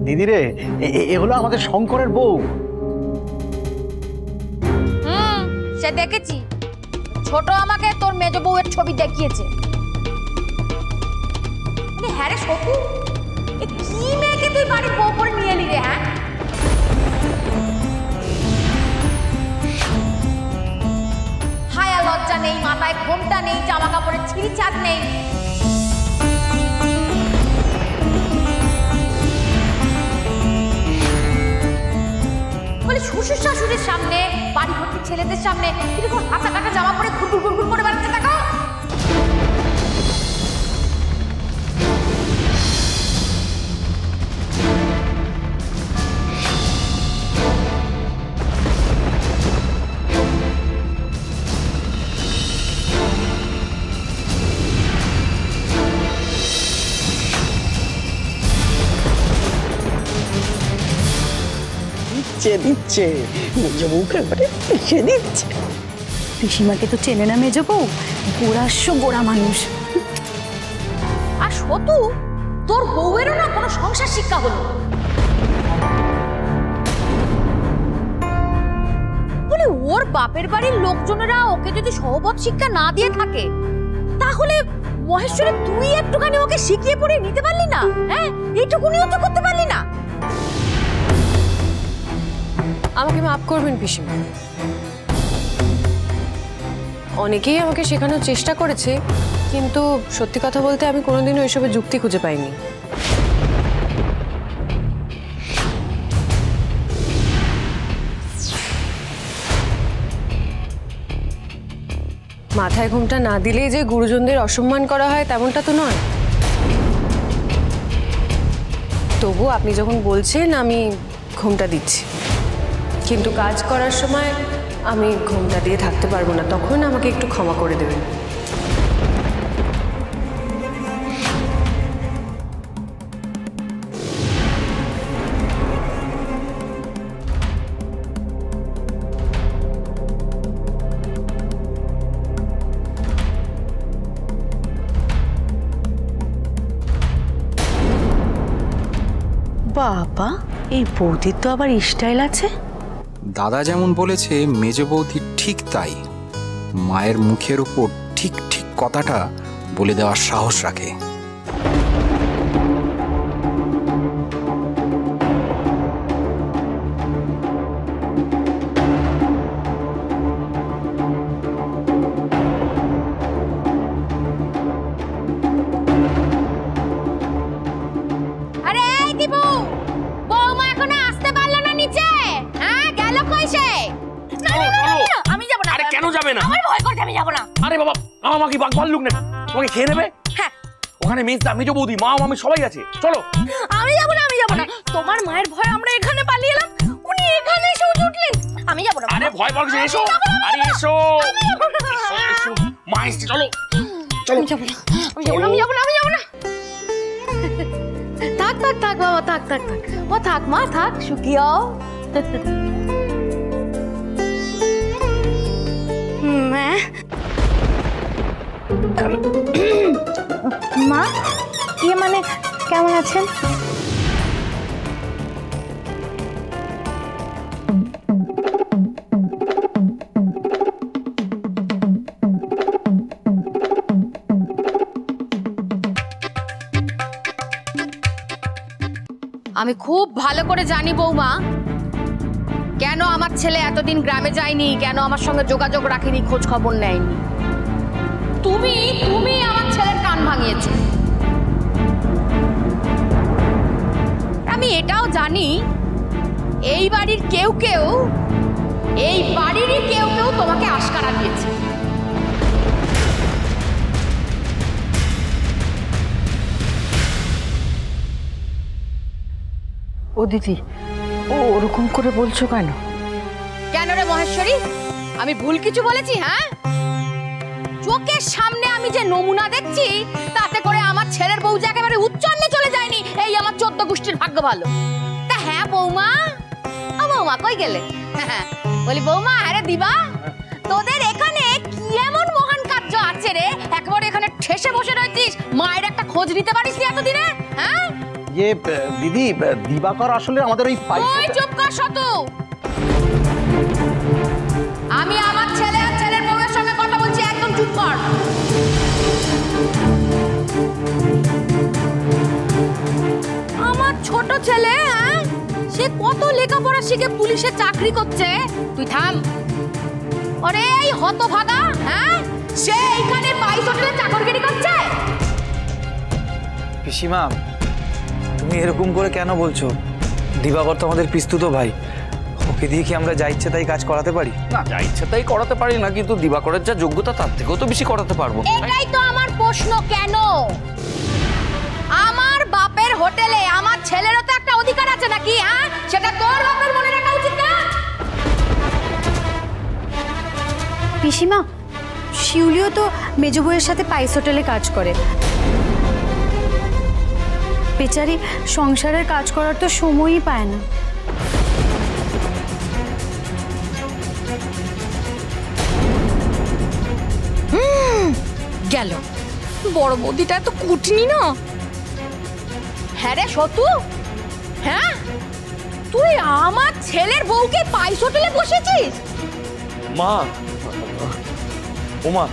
দিদি রে, এ হলো আমাদের শঙ্করের বউ। সে দেখেছি, ছোট আমাকে তোর মেজ বউয়ের ছবি দেখিয়েছে। হ্যাঁ রে শকু, কি মেয়েকে তুই বাড়ির বউ করে নিয়ে এলি রে? হ্যাঁ, হায়া লজ্জা নেই, মাথায় ঘোমটা নেই, জামা কাপড়ের ছিঁড়ি চাঁদ নেই। বলে শ্বশুর শাশুড়ির সামনে, বাড়ি ভর্তি ছেলেদের সামনে এরকম হাতা কাটা জামা পরে ঘুরঘুর ঘুরঘুর করে বেড়াচ্ছে। দেখো দিচ্ছে মেজ বউকে পিছিয়ে দিচ্ছে। পিসিমাকে তো চেনে না মেজ বউ, গোড়াস্য গোড়া মানুষ। আর সতু, তোর বউয়েরও না কোনো সংসার শিক্ষা হলো বলে ওর বাপের বাড়ির লোকজনেরা ওকে যদি সহবত শিক্ষা না দিয়ে থাকে, তাহলে মহেশ্বরে তুই একটুখানি ওকে শিখিয়ে পড়ে নিতে পারলি না? হ্যাঁ, এইটুকুনিও তো করতে পারলি না? আমাকে মাফ করবেন পিসিমা, অনেকেই আমাকে শেখানোর চেষ্টা করেছে, কিন্তু সত্যি কথা বলতে আমি কোনোদিনও এসবের যুক্তি খুঁজে পাইনি। মাথায় ঘোমটা না দিলেই যে গুরুজনদের অসম্মান করা হয় তেমনটা তো নয়। তবু আপনি যখন বলছেন আমি ঘোমটা দিচ্ছি, কিন্তু কাজ করার সময় আমি ঘোমটা দিয়ে থাকতে পারবো না, তখন আমাকে একটু ক্ষমা করে দেবেন। বাবা, এই বৌদির তো আবার স্টাইল আছে। দাদা যেমন বলেছে মেজ বৌদি ঠিক তাই, মায়ের মুখের উপর ঠিক ঠিক কথাটা বলে দেওয়ার সাহস রাখে। কি বাঘ ভাল্লুক না তোমাকে খেয়ে নেবে? হ্যাঁ, ওখানে মেজদা, মেজ বৌদি, মা, আমি সবাই আছে, চলো। আমি যাবো না, আমি যাবো না। তোমার মায়ের ভয় আমরা এখানে পালিয়ে এলাম, উনি এখানে এসে উঠলেন। আমি যাবো না। আরে ভয় পাওয়ার কিছু, এসো। আরে এসো, এসো, মা এসছে, চলো চলো। আমি যাবো না, আমি যাবো না, আমি যাবো না, আমি যাবো না। থাক থাক থাক বাবা, থাক থাক থাক, ও থাক মা, থাক, সুখিয়াও। মা, ইয়ে মানে কেমন আছেন? আমি খুব ভালো করে জানি বৌমা, কেন আমার ছেলে এতদিন গ্রামে যায়নি, কেন আমার সঙ্গে যোগাযোগ রাখেনি, খোঁজ খবর নেয়নি। তুমি তুমি আমার ছেলের কান ভাঙিয়েছো। আমি এটাও জানি এই বাড়ির কেউ কেউ, এই বাড়িরই কেউ কেউ তোমাকে আশকারা দিয়েছে। ও দিদি, ও ওরকম করে বলছো কেন? কেন রে মহেশ্বরী, আমি ভুল কিছু বলেছি? হ্যাঁ, চোখের সামনে আমি যে নমুনা দেখছি, তাতে করে আমার ছেলের বউ যে একেবারে উচ্চান্নে চলে যায়নি, এই আমার 14 গোষ্ঠীর ভাগ্য ভালো। তা হ্যাঁ বৌমা, ও বৌমা কই গেলে? বলি বৌমা, আরে দিবা, তোদের এখানে কি এমন মহান কার্য আছে রে, একেবারে এখানে ঠেসে বসে রয়েছিস, মায়ের একটা খোঁজ নিতে পারিস নি এতদিনে? হ্যাঁ, ইয়ে দিদি, দিবাকর আসলে আমাদের ওই ওই চুপ কর শতু। আমি আমার ছেলে আর ছেলের বউয়ের সঙ্গে কথা বলছি, একদম চুপ কর। আমার ছোট ছেলে, হ্যাঁ, সে কত লেখাপড়া শিখে পুলিশে চাকরি করছে, তুই থাম। ওরে এই হতভাগা, হ্যাঁ, সে এইখানে 22 হোটেলে চাকরগিরি করছে। পিসিমা, তুমি এরকম করে কেন বলছো? দিবাকর তো আমাদের পিস্তুত ভাই, ওকে দিয়ে কি আমরা যা ইচ্ছে তাই কাজ করাতে পারি? না, যা ইচ্ছে তাই করাতে পারি না, কিন্তু দিবাকরের যা যোগ্যতা তার থেকেও তো বেশি করাতে পারবো। এটাই তো আমার প্রশ্ন, কেন? আমার বাপের হোটেলে আমার ছেলেরও তো একটা অধিকার আছে নাকি, হ্যাঁ? সেটা তোর বাপের মনে রাখা উচিত না? পিসিমা, শিউলিও তো মেজ বউয়ের সাথে পাইস হোটেলে কাজ করে। বেচারি সংসারের কাজ করার তো সময়ই পায় না। গেল বড় বৌদিটা এত কুটনি না। হ্যাঁ রে সতু, হ্যাঁ, তুই আমার ছেলের বউকে পাইস হোটেলে বসেছিস? মা, ওমা,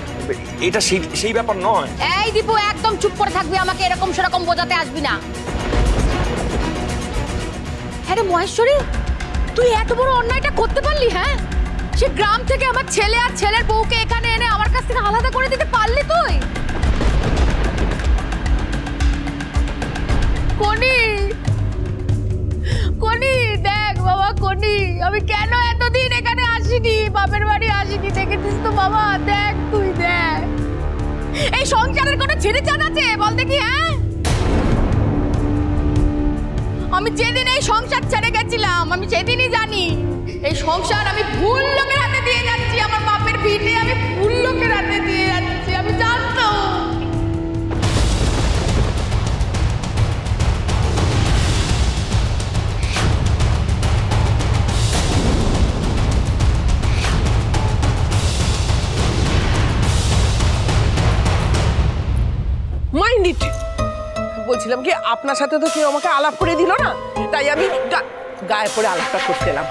এটা সেই ব্যাপার নয়। এই দীপু, একদম চুপ করে থাকবি, আমাকে এরকম সেরকম বোঝাতে আসবি না। হ্যাঁ রে মহেশ্বরী, তুই এত বড় অন্যায়টা করতে পারলি? হ্যাঁ, সে গ্রাম থেকে আমার ছেলে আর ছেলের বউকে এখানে এনে আমার কাছ থেকে আলাদা করে দিতে পারলি তুই? কোনি, কোনি, দেখ বাবা, কোনি, আমি কেন এতদিন এখানে আসিনি, বাপের বাড়ি আসিনি, দেখেছিস তো বাবা, দেখ তুই দেখ, এই সংসারের কোনো ছেড়ে চান আছে বল দেখি? হ্যাঁ, আমি যেদিন এই সংসার ছেড়ে গেছিলাম, আমি সেদিনই জানি এই সংসার আমি ভুল লোকের হাতে দিয়ে যাচ্ছি, আমার বাপের ভিটে আমি ভুল লোকের হাতে দিয়ে যাচ্ছি, আমি জানতাম। Mind it. বলছিলাম কি, আপনার সাথে তো কেউ আমাকে আলাপ করে দিল না, তাই আমি গায়ে পড়ে আলাপটা করতে এলাম।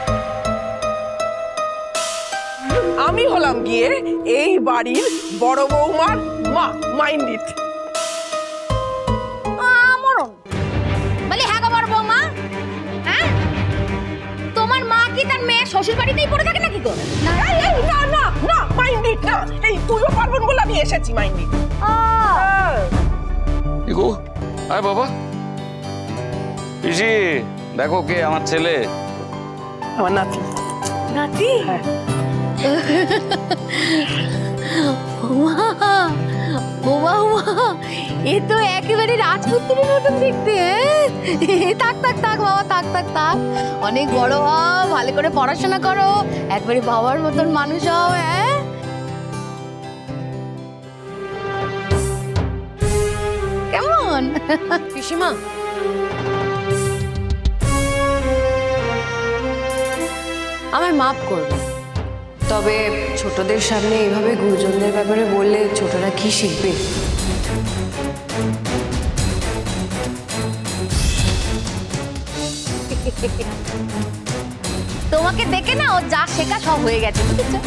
আমি হলাম গিয়ে এই বাড়ির বড় বৌমার মা। Mind it. মরণ বলি, হ্যাঁ গো বড় বৌমা, হ্যাঁ, তোমার মা কি তার মেয়ে শ্বশুর বাড়িতেই পড়ে থাকে নাকি গো? না না না, মাইন্ড ইট না, এই তুইও পারবেন বলে আমি এসেছি। Mind it. গো, আয় বাবা, পিসি দেখো কে আমার ছেলে। আমার নাতি। নাতি? এ তো একেবারে রাজপুত্রের মতন দেখতে। থাক থাক থাক বাবা, থাক থাক থাক, অনেক বড় হও, ভালো করে পড়াশোনা করো, একবারে বাবার মতন মানুষ হও। হ্যাঁ, কেমন পিসিমা, আমায় মাফ করবে, তবে ছোটদের সামনে এইভাবে গুরুজনদের ব্যাপারে বললে ছোটরা কি শিখবে? তোমাকে দেখে না ও যা শেখা সব হয়ে গেছে, বুঝেছো?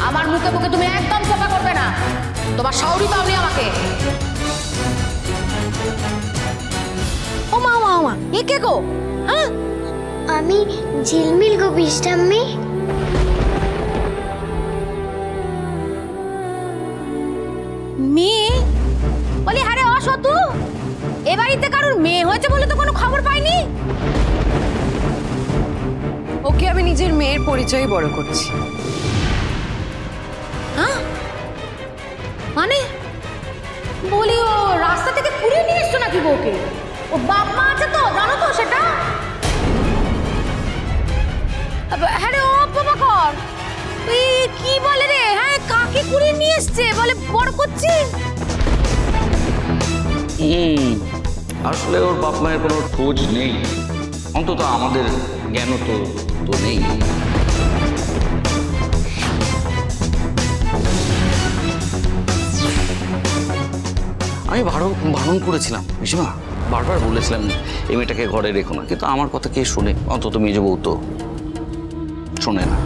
আমার মুখে মুখে তুমি একদম চেপা করবে না, তোমার শাউরি পাওনি আমাকে। ও মা মা মা, এ কে গো? হ্যাঁ, আমি ঝিলমিল গো বৃষ্টাম্মি। মেয়ে বলি? আরে অসতু, এ বাড়িতে কারোর মেয়ে হয়েছে বলে তো কোনো খবর পাইনি। ওকে আমি নিজের মেয়ের পরিচয় বড় করছি। হ্যাঁ, মানে বলি ও রাস্তা থেকে কুড়িয়ে নিয়ে এসছো নাকি বউকে? ও বাপ মা আছে তো, জানো তো সেটা? হ্যাঁ রে, ও বাবা কর, তুই কি বলে রে? হ্যাঁ, কাকে কুড়িয়ে নিয়ে এসছে বলে বড় করছি? আসলে ওর বাপ মায়ের কোনো খোঁজ নেই, অন্তত আমাদের জ্ঞান তো নেই। আমি বারণ করেছিলাম পিসিমা, বারবার বলেছিলাম এই মেয়েটাকে ঘরে রেখো না, কিন্তু আমার কথা কে শুনে? অন্তত মেজ বউ তো শোনে না।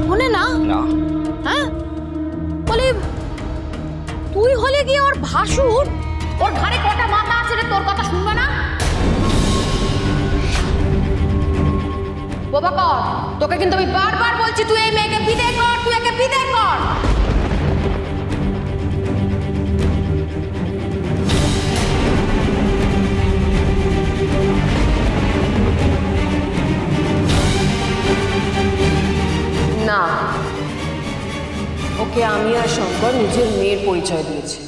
শোনে না? না। হ্যাঁ বলে তুই হলে গিয়ে ওর ভাসুর, ওর ঘরে কটা মাথা আছে রে তোর কথা শুনবে না? বাবা কর, তোকে কিন্তু আমি বারবার বলছি তুই এই মেয়েকে বিদায় কর, তুই একে বিদায় কর। না, ওকে আমি আর শঙ্কর নিজের মেয়ের পরিচয় দিয়েছি।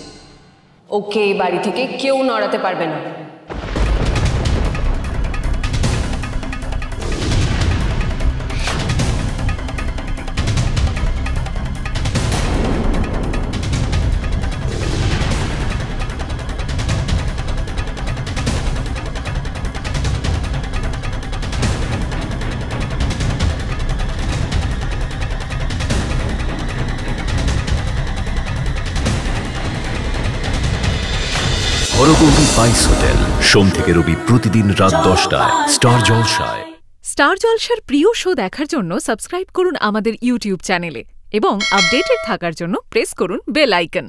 ওকে এই বাড়ি থেকে কেউ নড়াতে পারবে না। হরগৌরী স্পাইস হোটেল, সোম থেকে রবি প্রতিদিন রাত 10টায় স্টার জলসায়। স্টার জলসার প্রিয় শো দেখার জন্য সাবস্ক্রাইব করুন আমাদের ইউটিউব চ্যানেলে এবং আপডেটেড থাকার জন্য প্রেস করুন বেল আইকন।